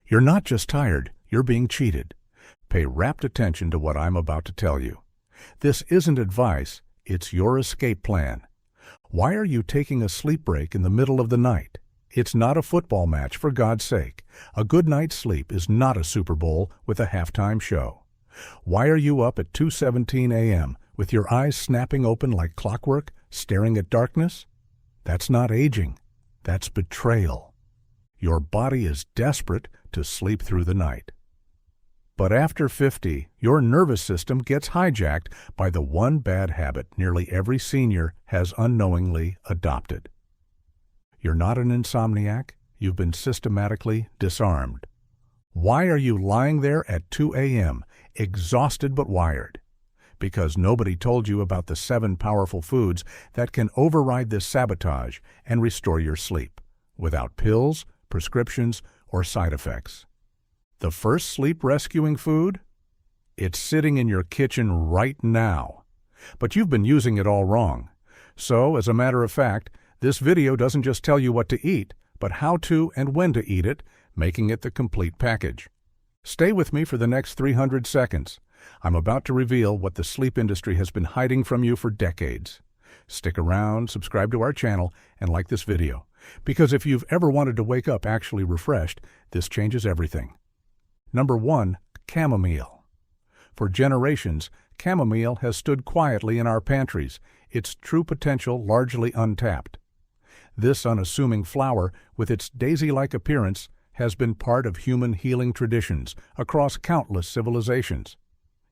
You're not just tired, you're being cheated. Pay rapt attention to what I'm about to tell you. This isn't advice, it's your escape plan. Why are you taking a sleep break in the middle of the night? It's not a football match, for God's sake. A good night's sleep is not a Super Bowl with a halftime show. Why are you up at 2:17 a.m. with your eyes snapping open like clockwork, staring at darkness? That's not aging. That's betrayal. Your body is desperate to sleep through the night. But after 50, your nervous system gets hijacked by the one bad habit nearly every senior has unknowingly adopted. You're not an insomniac. You've been systematically disarmed. Why are you lying there at 2 a.m., exhausted but wired? Because nobody told you about the 7 powerful foods that can override this sabotage and restore your sleep, without pills, prescriptions, or side effects. The first sleep-rescuing food? It's sitting in your kitchen right now. But you've been using it all wrong. So, as a matter of fact, this video doesn't just tell you what to eat, but how to and when to eat it, making it the complete package. Stay with me for the next 300 seconds. I'm about to reveal what the sleep industry has been hiding from you for decades. Stick around, subscribe to our channel, and like this video. Because if you've ever wanted to wake up actually refreshed, this changes everything. Number 1. Chamomile. For generations, chamomile has stood quietly in our pantries, its true potential largely untapped. This unassuming flower, with its daisy-like appearance, has been part of human healing traditions across countless civilizations.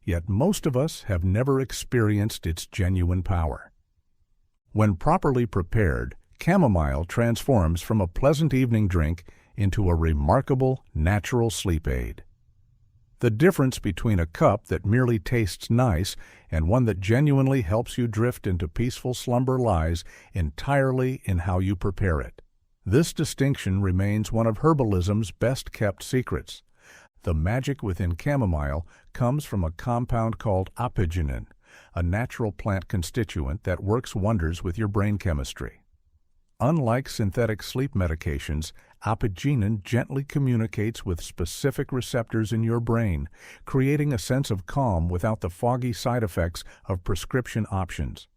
Yet most of us have never experienced its genuine power. When properly prepared, chamomile transforms from a pleasant evening drink into a remarkable natural sleep aid. The difference between a cup that merely tastes nice and one that genuinely helps you drift into peaceful slumber lies entirely in how you prepare it. This distinction remains one of herbalism's best-kept secrets. The magic within chamomile comes from a compound called apigenin, a natural plant constituent that works wonders with your brain chemistry. Unlike synthetic sleep medications, apigenin gently communicates with specific receptors in your brain, creating a sense of calm without the foggy side effects of prescription options.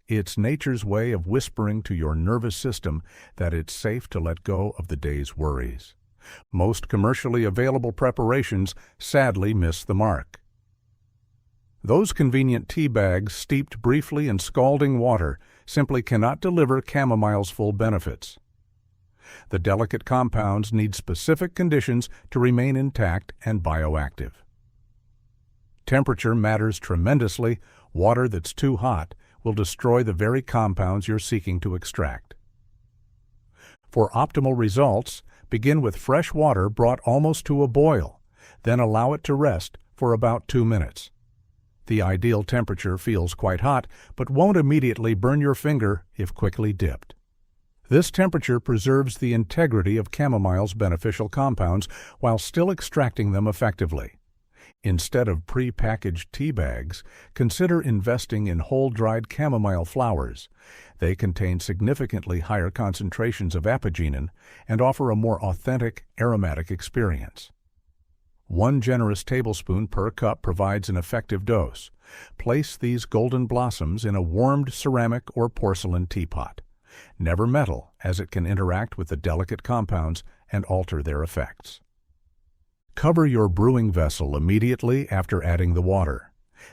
It's nature's way of whispering to your nervous system that it's safe to let go of the day's worries. Most commercially available preparations sadly miss the mark. Those convenient tea bags steeped briefly in scalding water simply cannot deliver chamomile's full benefits. The delicate compounds need specific conditions to remain intact and bioactive. Temperature matters tremendously. Water that's too hot will destroy the very compounds you're seeking to extract. For optimal results, begin with fresh water brought almost to a boil, then allow it to rest for about 2 minutes. The ideal temperature feels quite hot, but won't immediately burn your finger if quickly dipped. This temperature preserves the integrity of chamomile's beneficial compounds while still extracting them effectively. Instead of pre-packaged tea bags, consider investing in whole-dried chamomile flowers. They contain significantly higher concentrations of apigenin and offer a more authentic, aromatic experience. 1 generous tablespoon per cup provides an effective dose. Place these golden blossoms in a warmed ceramic or porcelain teapot. Never metal, as it can interact with the delicate compounds and alter their effects. Cover your brewing vessel immediately after adding the water.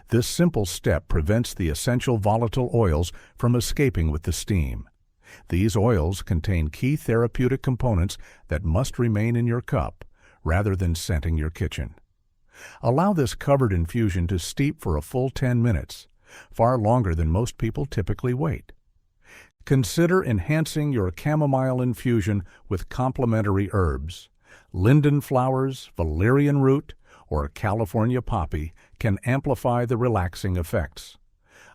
This simple step prevents the essential volatile oils from escaping with the steam. These oils contain key therapeutic components that must remain in your cup, rather than scenting your kitchen. Allow this covered infusion to steep for a full 10 minutes, far longer than most people typically wait. Consider enhancing your chamomile infusion with complementary herbs. Linden flowers, valerian root, or California poppy can amplify the relaxing effects.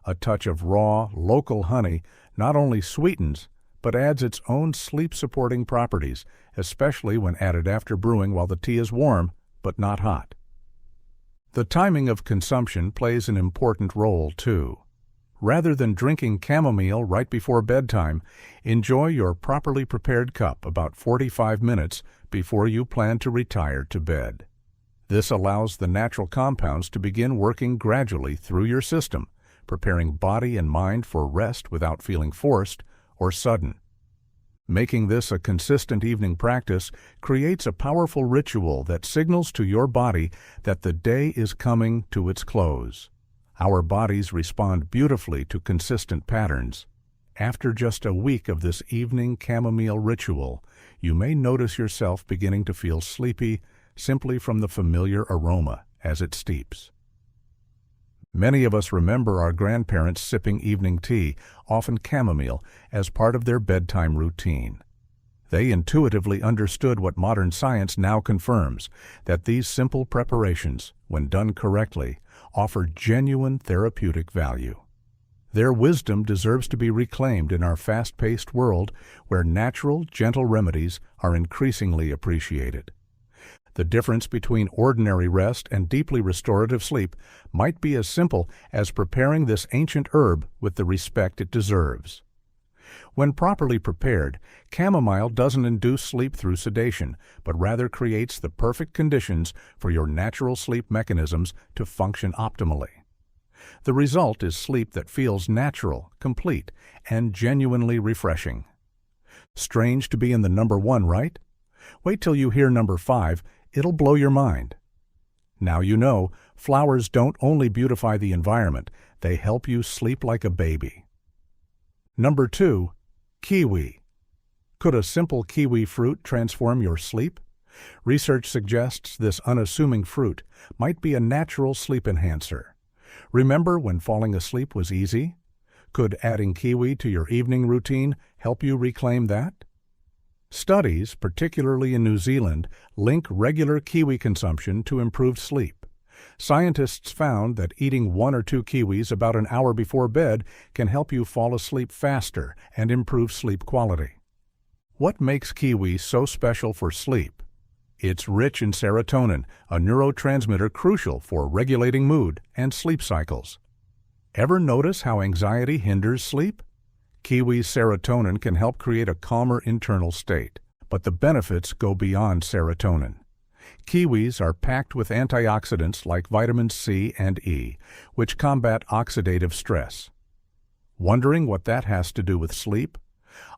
A touch of raw, local honey not only sweetens, but adds its own sleep-supporting properties, especially when added after brewing while the tea is warm, but not hot. The timing of consumption plays an important role, too. Rather than drinking chamomile right before bedtime, enjoy your properly prepared cup about 45 minutes before you plan to retire to bed. This allows the natural compounds to begin working gradually through your system, preparing body and mind for rest without feeling forced or sudden. Making this a consistent evening practice creates a powerful ritual that signals to your body that the day is coming to its close. Our bodies respond beautifully to consistent patterns. After just a week of this evening chamomile ritual, you may notice yourself beginning to feel sleepy simply from the familiar aroma as it steeps. Many of us remember our grandparents sipping evening tea, often chamomile, as part of their bedtime routine. They intuitively understood what modern science now confirms, that these simple preparations, when done correctly, offer genuine therapeutic value. Their wisdom deserves to be reclaimed in our fast-paced world where natural, gentle remedies are increasingly appreciated. The difference between ordinary rest and deeply restorative sleep might be as simple as preparing this ancient herb with the respect it deserves. When properly prepared, chamomile doesn't induce sleep through sedation, but rather creates the perfect conditions for your natural sleep mechanisms to function optimally. The result is sleep that feels natural, complete, and genuinely refreshing. Strange to be in the number 1, right? Wait till you hear number 5. It'll blow your mind. Now you know, flowers don't only beautify the environment, they help you sleep like a baby. Number 2, kiwi. Could a simple kiwi fruit transform your sleep? Research suggests this unassuming fruit might be a natural sleep enhancer. Remember when falling asleep was easy? Could adding kiwi to your evening routine help you reclaim that? Studies, particularly in New Zealand, link regular kiwi consumption to improved sleep. Scientists found that eating 1 or 2 kiwis about an hour before bed can help you fall asleep faster and improve sleep quality. What makes kiwi so special for sleep? It's rich in serotonin, a neurotransmitter crucial for regulating mood and sleep cycles. Ever notice how anxiety hinders sleep? Kiwi's serotonin can help create a calmer internal state, but the benefits go beyond serotonin. Kiwis are packed with antioxidants like vitamins C and E, which combat oxidative stress. Wondering what that has to do with sleep?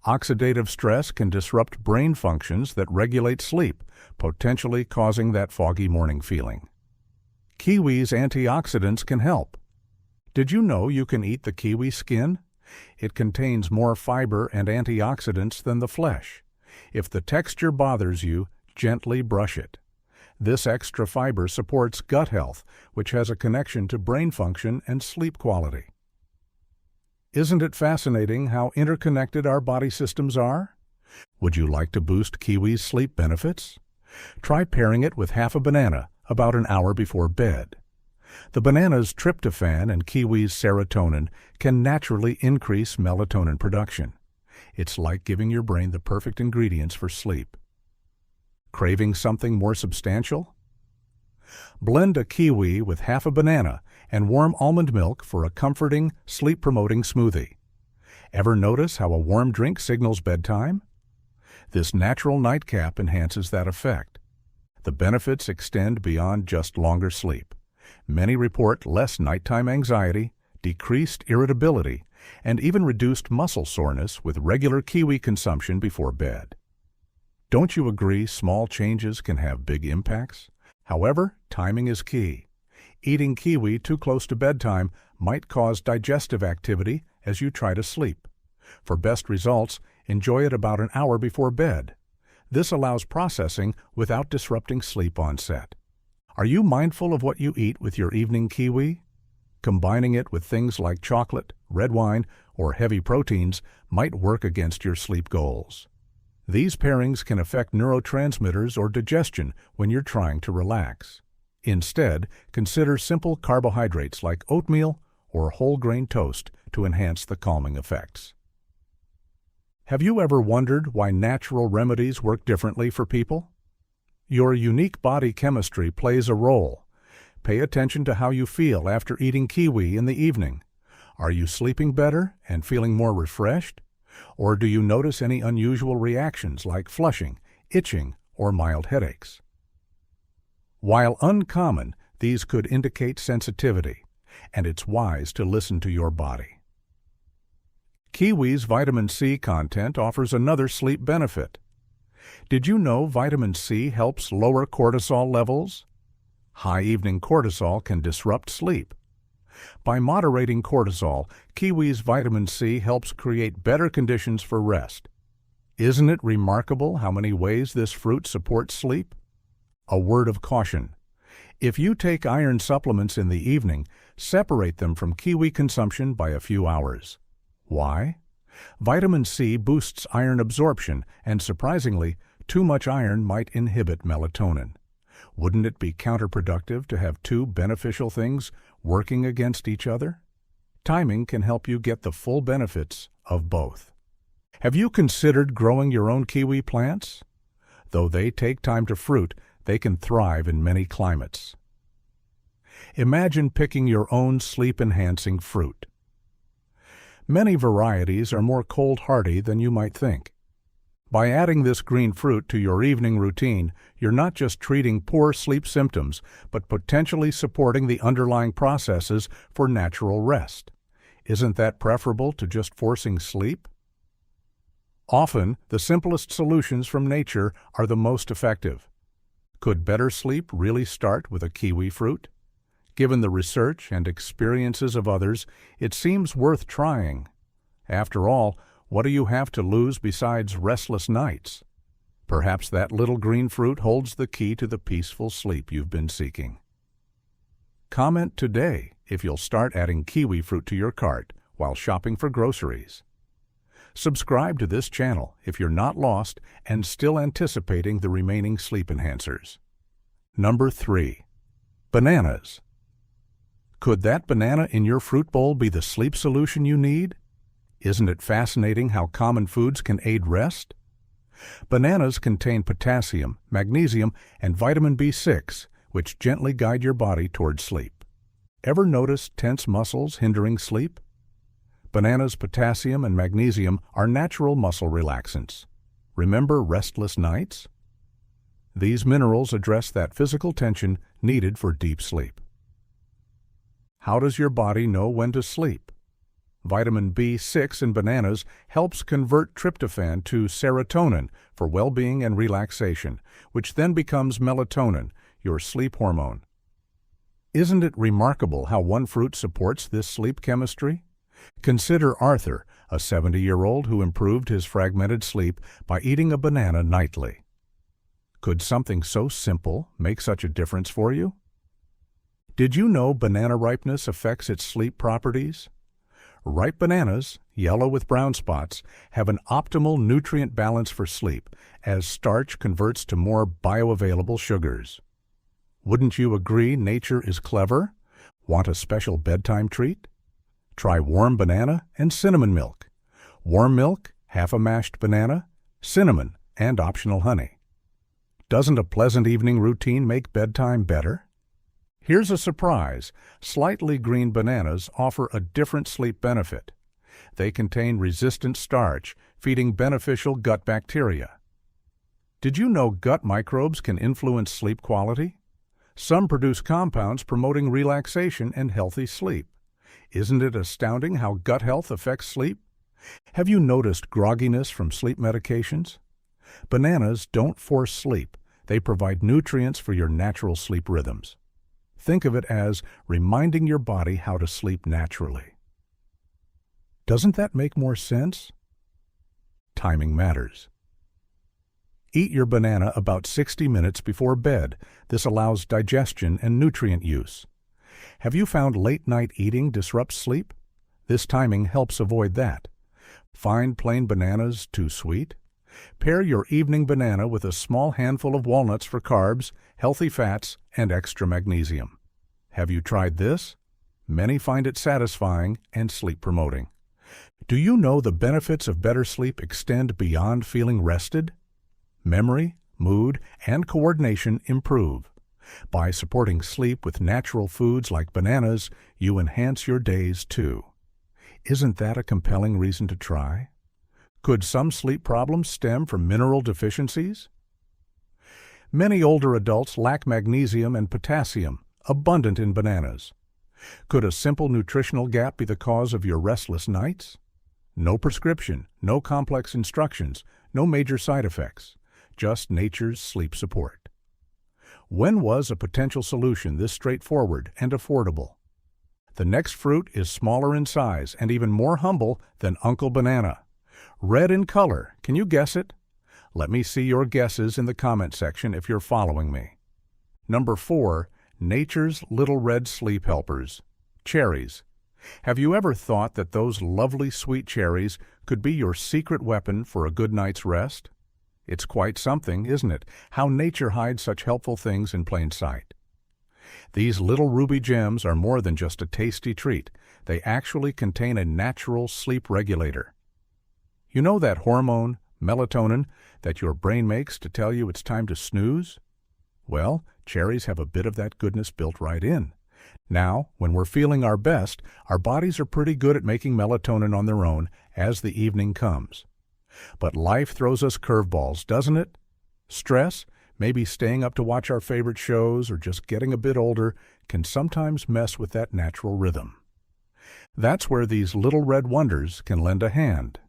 Oxidative stress can disrupt brain functions that regulate sleep, potentially causing that foggy morning feeling. Kiwi's antioxidants can help. Did you know you can eat the kiwi skin? It contains more fiber and antioxidants than the flesh. If the texture bothers you, gently brush it. This extra fiber supports gut health, which has a connection to brain function and sleep quality. Isn't it fascinating how interconnected our body systems are? Would you like to boost kiwi's sleep benefits? Try pairing it with half a banana about an hour before bed. The banana's tryptophan and kiwi's serotonin can naturally increase melatonin production. It's like giving your brain the perfect ingredients for sleep. Craving something more substantial? Blend a kiwi with half a banana and warm almond milk for a comforting, sleep-promoting smoothie. Ever notice how a warm drink signals bedtime? This natural nightcap enhances that effect. The benefits extend beyond just longer sleep. Many report less nighttime anxiety, decreased irritability, and even reduced muscle soreness with regular kiwi consumption before bed. Don't you agree small changes can have big impacts? However, timing is key. Eating kiwi too close to bedtime might cause digestive activity as you try to sleep. For best results, enjoy it about an hour before bed. This allows processing without disrupting sleep onset. Are you mindful of what you eat with your evening kiwi? Combining it with things like chocolate, red wine, or heavy proteins might work against your sleep goals. These pairings can affect neurotransmitters or digestion when you're trying to relax. Instead, consider simple carbohydrates like oatmeal or whole grain toast to enhance the calming effects. Have you ever wondered why natural remedies work differently for people? Your unique body chemistry plays a role. Pay attention to how you feel after eating kiwi in the evening. Are you sleeping better and feeling more refreshed? Or do you notice any unusual reactions like flushing, itching, or mild headaches. While uncommon, these could indicate sensitivity, and it's wise to listen to your body. Kiwi's vitamin C content offers another sleep benefit. Did you know vitamin C helps lower cortisol levels? High evening cortisol can disrupt sleep. By moderating cortisol, kiwi's vitamin C helps create better conditions for rest. Isn't it remarkable how many ways this fruit supports sleep? A word of caution. If you take iron supplements in the evening, separate them from kiwi consumption by a few hours. Why? Vitamin C boosts iron absorption, and surprisingly, too much iron might inhibit melatonin. Wouldn't it be counterproductive to have two beneficial things working against each other? Timing can help you get the full benefits of both. Have you considered growing your own kiwi plants? Though they take time to fruit, they can thrive in many climates. Imagine picking your own sleep-enhancing fruit. Many varieties are more cold-hardy than you might think. By adding this green fruit to your evening routine, you're not just treating poor sleep symptoms, but potentially supporting the underlying processes for natural rest. Isn't that preferable to just forcing sleep? Often, the simplest solutions from nature are the most effective. Could better sleep really start with a kiwi fruit? Given the research and experiences of others, it seems worth trying. After all, what do you have to lose besides restless nights? Perhaps that little green fruit holds the key to the peaceful sleep you've been seeking. Comment today if you'll start adding kiwi fruit to your cart while shopping for groceries. Subscribe to this channel if you're not lost and still anticipating the remaining sleep enhancers. Number 3. Bananas. Could that banana in your fruit bowl be the sleep solution you need? Isn't it fascinating how common foods can aid rest? Bananas contain potassium, magnesium, and vitamin B6, which gently guide your body toward sleep. Ever notice tense muscles hindering sleep? Bananas' potassium and magnesium are natural muscle relaxants. Remember restless nights? These minerals address that physical tension needed for deep sleep. How does your body know when to sleep? Vitamin B6 in bananas helps convert tryptophan to serotonin for well-being and relaxation, which then becomes melatonin, your sleep hormone. Isn't it remarkable how one fruit supports this sleep chemistry? Consider Arthur, a 70-year-old who improved his fragmented sleep by eating a banana nightly. Could something so simple make such a difference for you? Did you know banana ripeness affects its sleep properties? Ripe bananas, yellow with brown spots, have an optimal nutrient balance for sleep as starch converts to more bioavailable sugars. Wouldn't you agree nature is clever? Want a special bedtime treat? Try warm banana and cinnamon milk. Warm milk, half a mashed banana, cinnamon, and optional honey. Doesn't a pleasant evening routine make bedtime better? Here's a surprise. Slightly green bananas offer a different sleep benefit. They contain resistant starch, feeding beneficial gut bacteria. Did you know gut microbes can influence sleep quality? Some produce compounds promoting relaxation and healthy sleep. Isn't it astounding how gut health affects sleep? Have you noticed grogginess from sleep medications? Bananas don't force sleep. They provide nutrients for your natural sleep rhythms. Think of it as reminding your body how to sleep naturally. Doesn't that make more sense? Timing matters. Eat your banana about 60 minutes before bed. This allows digestion and nutrient use. Have you found late-night eating disrupts sleep? This timing helps avoid that. Find plain bananas too sweet? Pair your evening banana with a small handful of walnuts for carbs, healthy fats, and extra magnesium. Have you tried this? Many find it satisfying and sleep-promoting. Do you know the benefits of better sleep extend beyond feeling rested? Memory, mood, and coordination improve. By supporting sleep with natural foods like bananas, you enhance your days too. Isn't that a compelling reason to try? Could some sleep problems stem from mineral deficiencies? Many older adults lack magnesium and potassium, abundant in bananas. Could a simple nutritional gap be the cause of your restless nights? No prescription, no complex instructions, no major side effects, just nature's sleep support. When was a potential solution this straightforward and affordable? The next fruit is smaller in size and even more humble than Uncle Banana. Red in color, can you guess it? Let me see your guesses in the comment section if you're following me. Number 4, nature's little red sleep helpers, cherries. Have you ever thought that those lovely sweet cherries could be your secret weapon for a good night's rest? It's quite something, isn't it, how nature hides such helpful things in plain sight. These little ruby gems are more than just a tasty treat. They actually contain a natural sleep regulator. You know that hormone, melatonin, that your brain makes to tell you it's time to snooze? Well, cherries have a bit of that goodness built right in. Now, when we're feeling our best, our bodies are pretty good at making melatonin on their own as the evening comes. But life throws us curveballs, doesn't it? Stress, maybe staying up to watch our favorite shows or just getting a bit older, can sometimes mess with that natural rhythm. That's where these little red wonders can lend a hand.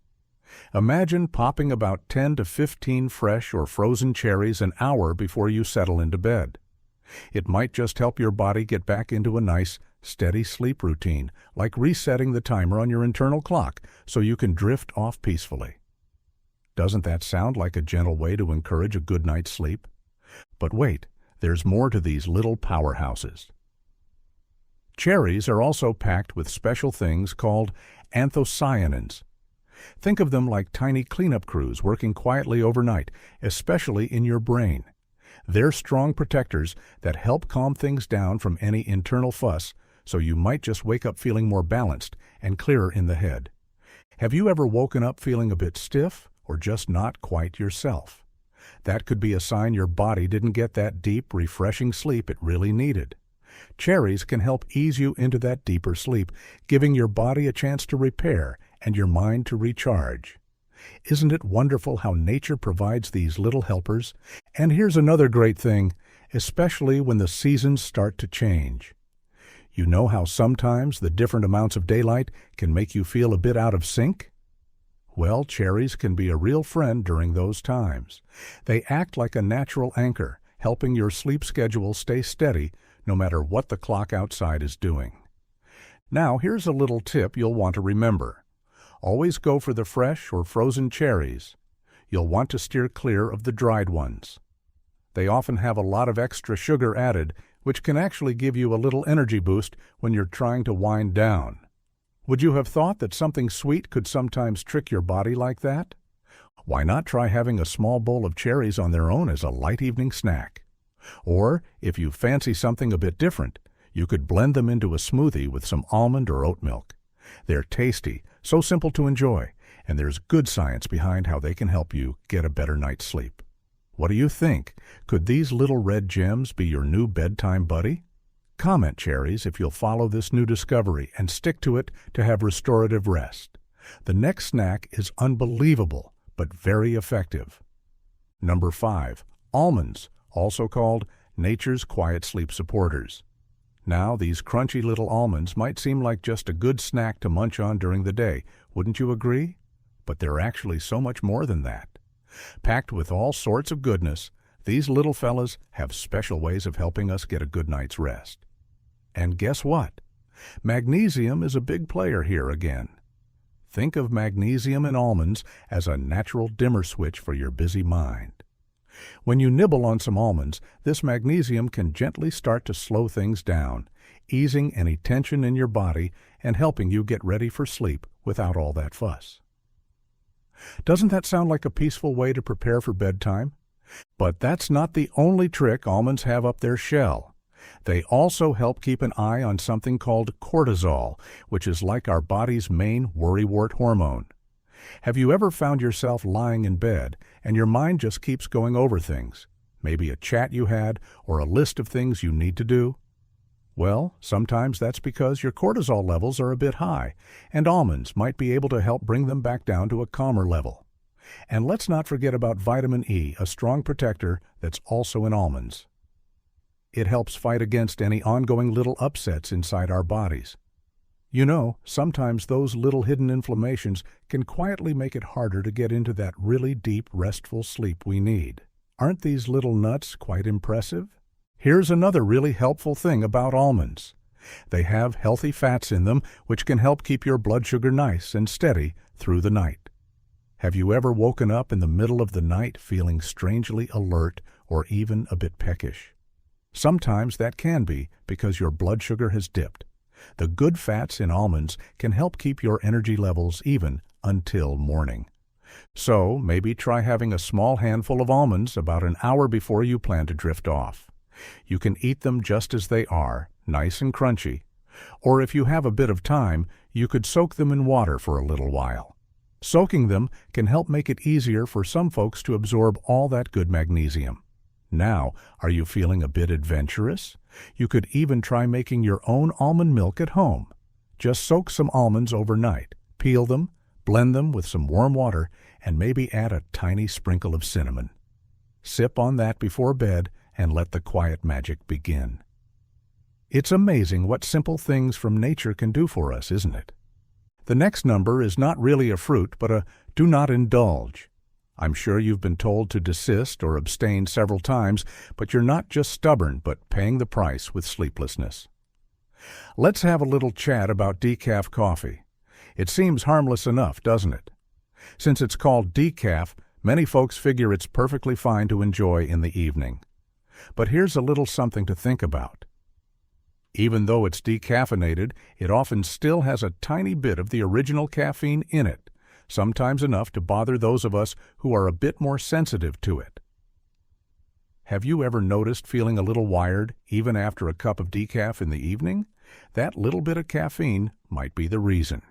Imagine popping about 10 to 15 fresh or frozen cherries an hour before you settle into bed. It might just help your body get back into a nice, steady sleep routine, like resetting the timer on your internal clock so you can drift off peacefully. Doesn't that sound like a gentle way to encourage a good night's sleep? But wait, there's more to these little powerhouses. Cherries are also packed with special things called anthocyanins. Think of them like tiny cleanup crews working quietly overnight, especially in your brain. They're strong protectors that help calm things down from any internal fuss, so you might just wake up feeling more balanced and clearer in the head. Have you ever woken up feeling a bit stiff or just not quite yourself? That could be a sign your body didn't get that deep, refreshing sleep it really needed. Cherries can help ease you into that deeper sleep, giving your body a chance to repair and your mind to recharge. Isn't it wonderful how nature provides these little helpers? And here's another great thing, especially when the seasons start to change. You know how sometimes the different amounts of daylight can make you feel a bit out of sync? Well, cherries can be a real friend during those times. They act like a natural anchor, helping your sleep schedule stay steady no matter what the clock outside is doing. Now, here's a little tip you'll want to remember. Always go for the fresh or frozen cherries. You'll want to steer clear of the dried ones. They often have a lot of extra sugar added, which can actually give you a little energy boost when you're trying to wind down. Would you have thought that something sweet could sometimes trick your body like that? Why not try having a small bowl of cherries on their own as a light evening snack? Or, if you fancy something a bit different, you could blend them into a smoothie with some almond or oat milk. They're tasty, so simple to enjoy, and there's good science behind how they can help you get a better night's sleep. What do you think? Could these little red gems be your new bedtime buddy? Comment, cherries, if you'll follow this new discovery and stick to it to have restorative rest. The next snack is unbelievable, but very effective. Number 5, almonds, also called nature's quiet sleep supporters. Now, these crunchy little almonds might seem like just a good snack to munch on during the day, wouldn't you agree? But they're actually so much more than that. Packed with all sorts of goodness, these little fellas have special ways of helping us get a good night's rest. And guess what? Magnesium is a big player here again. Think of magnesium in almonds as a natural dimmer switch for your busy mind. When you nibble on some almonds, this magnesium can gently start to slow things down, easing any tension in your body and helping you get ready for sleep without all that fuss. Doesn't that sound like a peaceful way to prepare for bedtime? But that's not the only trick almonds have up their shell. They also help keep an eye on something called cortisol, which is like our body's main worrywart hormone. Have you ever found yourself lying in bed and your mind just keeps going over things? Maybe a chat you had or a list of things you need to do? Well, sometimes that's because your cortisol levels are a bit high, and almonds might be able to help bring them back down to a calmer level. And let's not forget about vitamin E, a strong protector that's also in almonds. It helps fight against any ongoing little upsets inside our bodies. You know, sometimes those little hidden inflammations can quietly make it harder to get into that really deep, restful sleep we need. Aren't these little nuts quite impressive? Here's another really helpful thing about almonds. They have healthy fats in them, which can help keep your blood sugar nice and steady through the night. Have you ever woken up in the middle of the night feeling strangely alert or even a bit peckish? Sometimes that can be because your blood sugar has dipped. The good fats in almonds can help keep your energy levels even until morning. So maybe try having a small handful of almonds about an hour before you plan to drift off. You can eat them just as they are, nice and crunchy. Or if you have a bit of time, you could soak them in water for a little while. Soaking them can help make it easier for some folks to absorb all that good magnesium. Now, are you feeling a bit adventurous? You could even try making your own almond milk at home. Just soak some almonds overnight, peel them, blend them with some warm water, and maybe add a tiny sprinkle of cinnamon. Sip on that before bed and let the quiet magic begin. It's amazing what simple things from nature can do for us, isn't it? The next number is not really a fruit, but a do not indulge. I'm sure you've been told to desist or abstain several times, but you're not just stubborn, but paying the price with sleeplessness. Let's have a little chat about decaf coffee. It seems harmless enough, doesn't it? Since it's called decaf, many folks figure it's perfectly fine to enjoy in the evening. But here's a little something to think about. Even though it's decaffeinated, it often still has a tiny bit of the original caffeine in it, sometimes enough to bother those of us who are a bit more sensitive to it. Have you ever noticed feeling a little wired even after a cup of decaf in the evening? That little bit of caffeine might be the reason.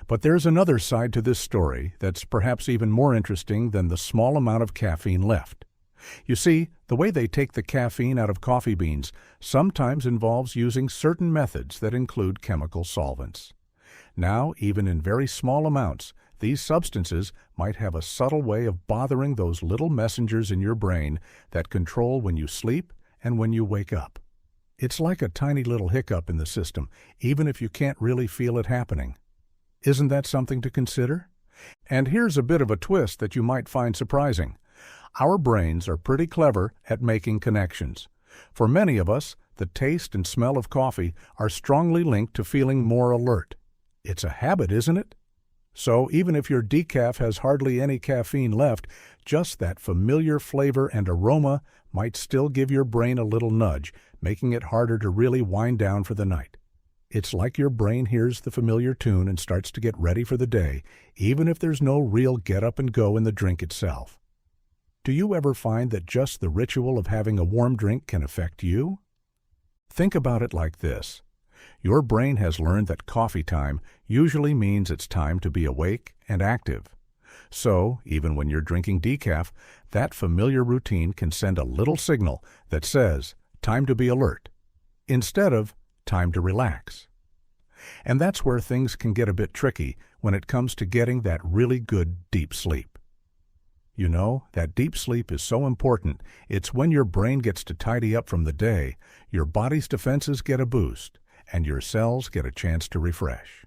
But there's another side to this story that's perhaps even more interesting than the small amount of caffeine left. You see, the way they take the caffeine out of coffee beans sometimes involves using certain methods that include chemical solvents. Now, even in very small amounts, these substances might have a subtle way of bothering those little messengers in your brain that control when you sleep and when you wake up. It's like a tiny little hiccup in the system, even if you can't really feel it happening. Isn't that something to consider? And here's a bit of a twist that you might find surprising. Our brains are pretty clever at making connections. For many of us, the taste and smell of coffee are strongly linked to feeling more alert. It's a habit, isn't it? So even if your decaf has hardly any caffeine left, just that familiar flavor and aroma might still give your brain a little nudge, making it harder to really wind down for the night. It's like your brain hears the familiar tune and starts to get ready for the day, even if there's no real get up and go in the drink itself. Do you ever find that just the ritual of having a warm drink can affect you? Think about it like this. Your brain has learned that coffee time usually means it's time to be awake and active. So, even when you're drinking decaf, that familiar routine can send a little signal that says, time to be alert, instead of time to relax. And that's where things can get a bit tricky when it comes to getting that really good deep sleep. You know, that deep sleep is so important. It's when your brain gets to tidy up from the day, your body's defenses get a boost, and your cells get a chance to refresh.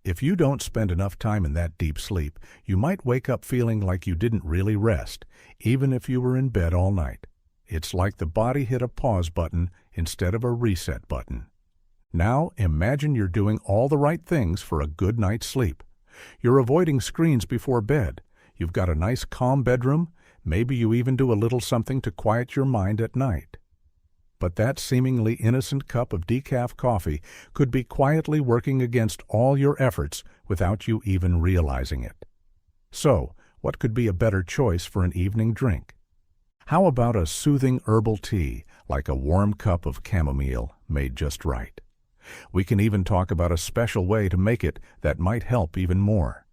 If you don't spend enough time in that deep sleep, you might wake up feeling like you didn't really rest, even if you were in bed all night. It's like the body hit a pause button instead of a reset button. Now imagine you're doing all the right things for a good night's sleep. You're avoiding screens before bed. You've got a nice calm bedroom. Maybe you even do a little something to quiet your mind at night. But that seemingly innocent cup of decaf coffee could be quietly working against all your efforts without you even realizing it. So, what could be a better choice for an evening drink? How about a soothing herbal tea, like a warm cup of chamomile made just right? We can even talk about a special way to make it that might help even more.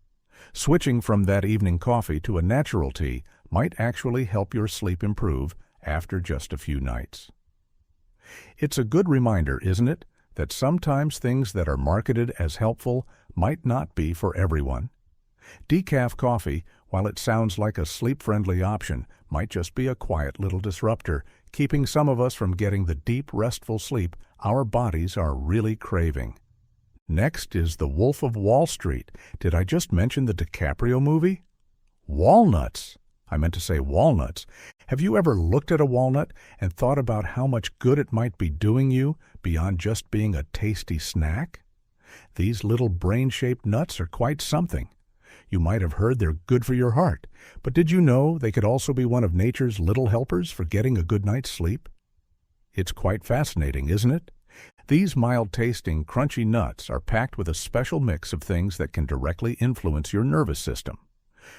Switching from that evening coffee to a natural tea might actually help your sleep improve after just a few nights. It's a good reminder, isn't it, that sometimes things that are marketed as helpful might not be for everyone. Decaf coffee, while it sounds like a sleep-friendly option, might just be a quiet little disruptor, keeping some of us from getting the deep, restful sleep our bodies are really craving. Next is The Wolf of Wall Street. Did I just mention the DiCaprio movie? Walnuts! I meant to say walnuts. Have you ever looked at a walnut and thought about how much good it might be doing you beyond just being a tasty snack? These little brain-shaped nuts are quite something. You might have heard they're good for your heart, but did you know they could also be one of nature's little helpers for getting a good night's sleep? It's quite fascinating, isn't it? These mild-tasting, crunchy nuts are packed with a special mix of things that can directly influence your nervous system.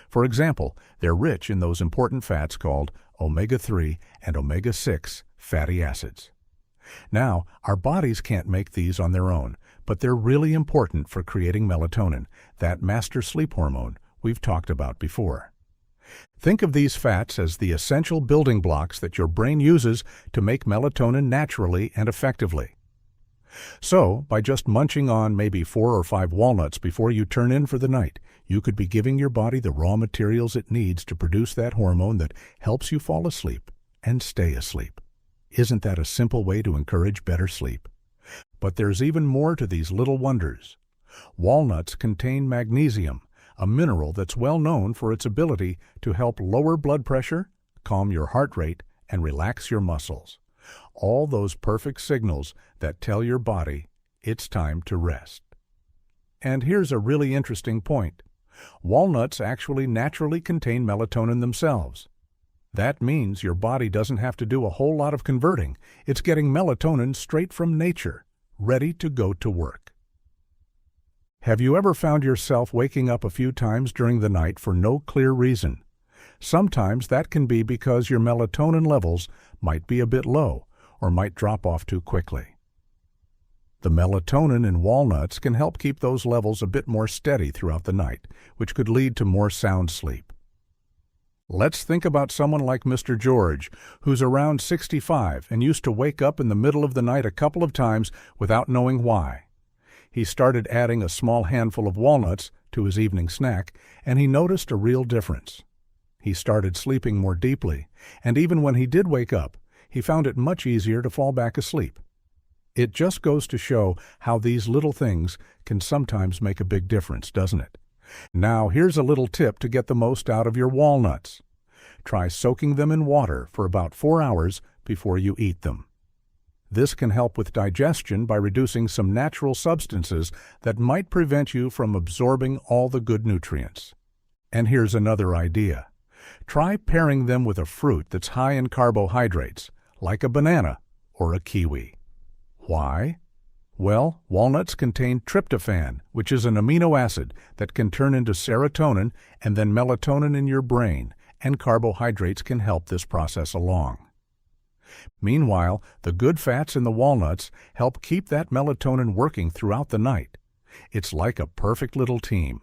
For example, they're rich in those important fats called omega-3 and omega-6 fatty acids. Now, our bodies can't make these on their own, but they're really important for creating melatonin, that master sleep hormone we've talked about before. Think of these fats as the essential building blocks that your brain uses to make melatonin naturally and effectively. So, by just munching on maybe 4 or 5 walnuts before you turn in for the night, you could be giving your body the raw materials it needs to produce that hormone that helps you fall asleep and stay asleep. Isn't that a simple way to encourage better sleep? But there's even more to these little wonders. Walnuts contain magnesium, a mineral that's well known for its ability to help lower blood pressure, calm your heart rate, and relax your muscles. All those perfect signals that tell your body it's time to rest. And here's a really interesting point. Walnuts actually naturally contain melatonin themselves. That means your body doesn't have to do a whole lot of converting. It's getting melatonin straight from nature, ready to go to work. Have you ever found yourself waking up a few times during the night for no clear reason? Sometimes that can be because your melatonin levels might be a bit low or might drop off too quickly. The melatonin in walnuts can help keep those levels a bit more steady throughout the night, which could lead to more sound sleep. Let's think about someone like Mr. George, who's around 65 and used to wake up in the middle of the night a couple of times without knowing why. He started adding a small handful of walnuts to his evening snack, and he noticed a real difference. He started sleeping more deeply, and even when he did wake up, he found it much easier to fall back asleep. It just goes to show how these little things can sometimes make a big difference, doesn't it? Now, here's a little tip to get the most out of your walnuts. Try soaking them in water for about 4 hours before you eat them. This can help with digestion by reducing some natural substances that might prevent you from absorbing all the good nutrients. And here's another idea. Try pairing them with a fruit that's high in carbohydrates, like a banana or a kiwi. Why? Well, walnuts contain tryptophan, which is an amino acid that can turn into serotonin and then melatonin in your brain, and carbohydrates can help this process along. Meanwhile, the good fats in the walnuts help keep that melatonin working throughout the night. It's like a perfect little team.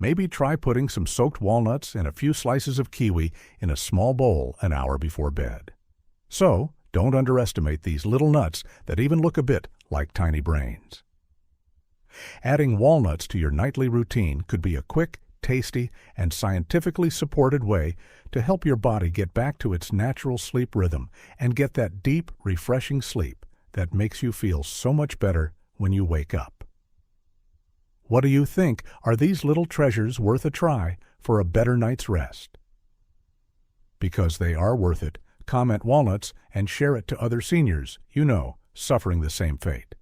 Maybe try putting some soaked walnuts and a few slices of kiwi in a small bowl an hour before bed. So, don't underestimate these little nuts that even look a bit like tiny brains. Adding walnuts to your nightly routine could be a quick, tasty, and scientifically supported way to help your body get back to its natural sleep rhythm and get that deep, refreshing sleep that makes you feel so much better when you wake up. What do you think? Are these little treasures worth a try for a better night's rest? Because they are worth it, comment walnuts and share it to other seniors you know suffering the same fate.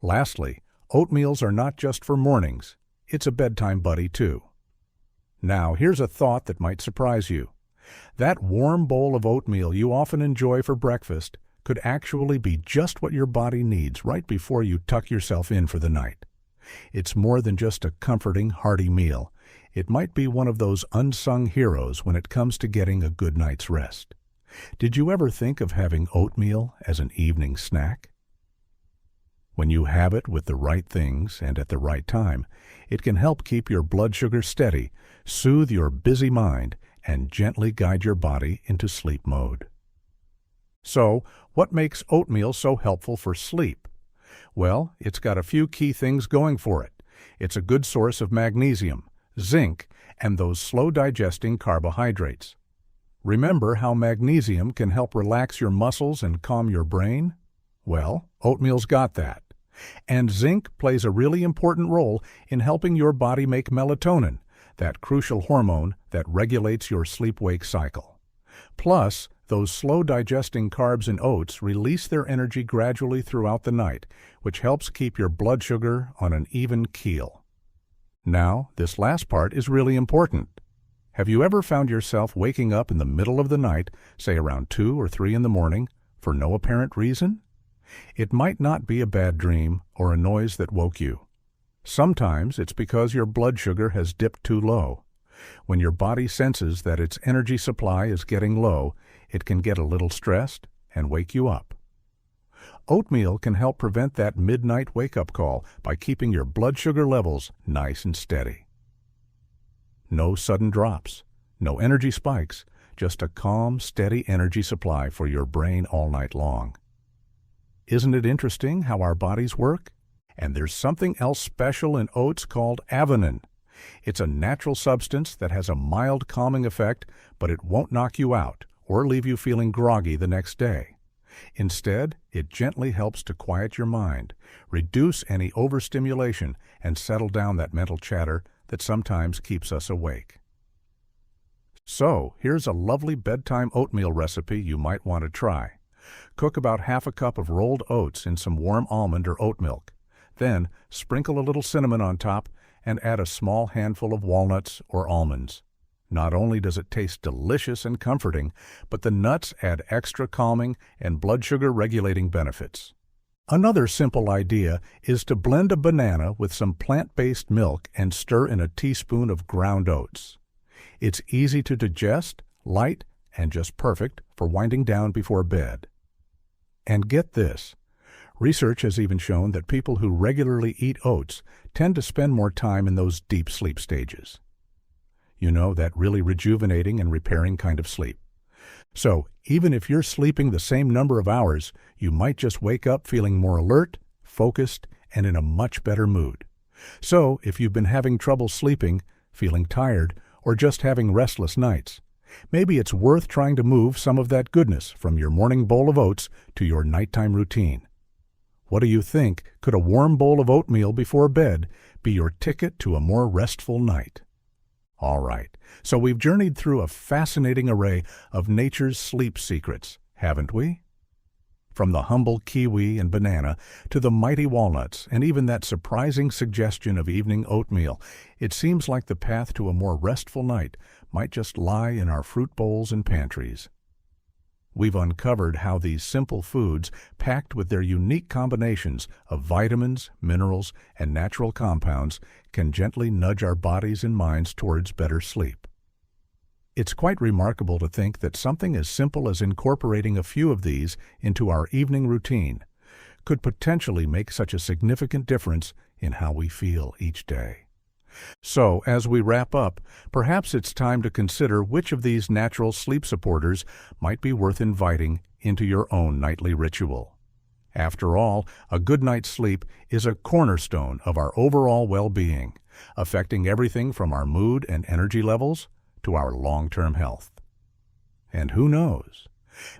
Lastly, oatmeals are not just for mornings. It's a bedtime buddy too. Now, here's a thought that might surprise you. That warm bowl of oatmeal you often enjoy for breakfast could actually be just what your body needs right before you tuck yourself in for the night. It's more than just a comforting, hearty meal. It might be one of those unsung heroes when it comes to getting a good night's rest. Did you ever think of having oatmeal as an evening snack? When you have it with the right things and at the right time, it can help keep your blood sugar steady, soothe your busy mind, and gently guide your body into sleep mode. So, what makes oatmeal so helpful for sleep? Well, it's got a few key things going for it. It's a good source of magnesium, zinc, and those slow-digesting carbohydrates. Remember how magnesium can help relax your muscles and calm your brain? Well, oatmeal's got that. And zinc plays a really important role in helping your body make melatonin, that crucial hormone that regulates your sleep-wake cycle. Plus, those slow-digesting carbs in oats release their energy gradually throughout the night, which helps keep your blood sugar on an even keel. Now, this last part is really important. Have you ever found yourself waking up in the middle of the night, say around 2 or 3 in the morning, for no apparent reason? It might not be a bad dream or a noise that woke you. Sometimes it's because your blood sugar has dipped too low. When your body senses that its energy supply is getting low, it can get a little stressed and wake you up. Oatmeal can help prevent that midnight wake-up call by keeping your blood sugar levels nice and steady. No sudden drops, no energy spikes, just a calm, steady energy supply for your brain all night long. Isn't it interesting how our bodies work? And there's something else special in oats called avenin. It's a natural substance that has a mild calming effect, but it won't knock you out or leave you feeling groggy the next day. Instead, it gently helps to quiet your mind, reduce any overstimulation, and settle down that mental chatter that sometimes keeps us awake. So, here's a lovely bedtime oatmeal recipe you might want to try. Cook about half a cup of rolled oats in some warm almond or oat milk. Then, sprinkle a little cinnamon on top and add a small handful of walnuts or almonds. Not only does it taste delicious and comforting, but the nuts add extra calming and blood sugar regulating benefits. Another simple idea is to blend a banana with some plant-based milk and stir in a teaspoon of ground oats. It's easy to digest, light, and just perfect for winding down before bed. And get this, research has even shown that people who regularly eat oats tend to spend more time in those deep sleep stages. You know, that really rejuvenating and repairing kind of sleep. So, even if you're sleeping the same number of hours, you might just wake up feeling more alert, focused, and in a much better mood. So, if you've been having trouble sleeping, feeling tired, or just having restless nights, maybe it's worth trying to move some of that goodness from your morning bowl of oats to your nighttime routine. What do you think? Could a warm bowl of oatmeal before bed be your ticket to a more restful night? All right, so we've journeyed through a fascinating array of nature's sleep secrets, haven't we? From the humble kiwi and banana to the mighty walnuts and even that surprising suggestion of evening oatmeal, it seems like the path to a more restful night might just lie in our fruit bowls and pantries. We've uncovered how these simple foods, packed with their unique combinations of vitamins, minerals, and natural compounds, can gently nudge our bodies and minds towards better sleep. It's quite remarkable to think that something as simple as incorporating a few of these into our evening routine could potentially make such a significant difference in how we feel each day. So, as we wrap up, perhaps it's time to consider which of these natural sleep supporters might be worth inviting into your own nightly ritual. After all, a good night's sleep is a cornerstone of our overall well-being, affecting everything from our mood and energy levels to our long-term health. And who knows?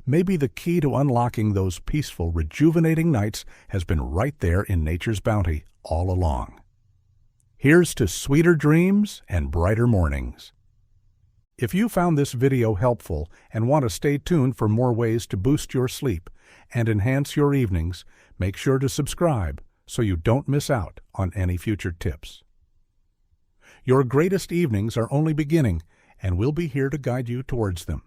Maybe the key to unlocking those peaceful, rejuvenating nights has been right there in nature's bounty all along. Here's to sweeter dreams and brighter mornings. If you found this video helpful and want to stay tuned for more ways to boost your sleep and enhance your evenings, make sure to subscribe so you don't miss out on any future tips. Your greatest evenings are only beginning, and we'll be here to guide you towards them.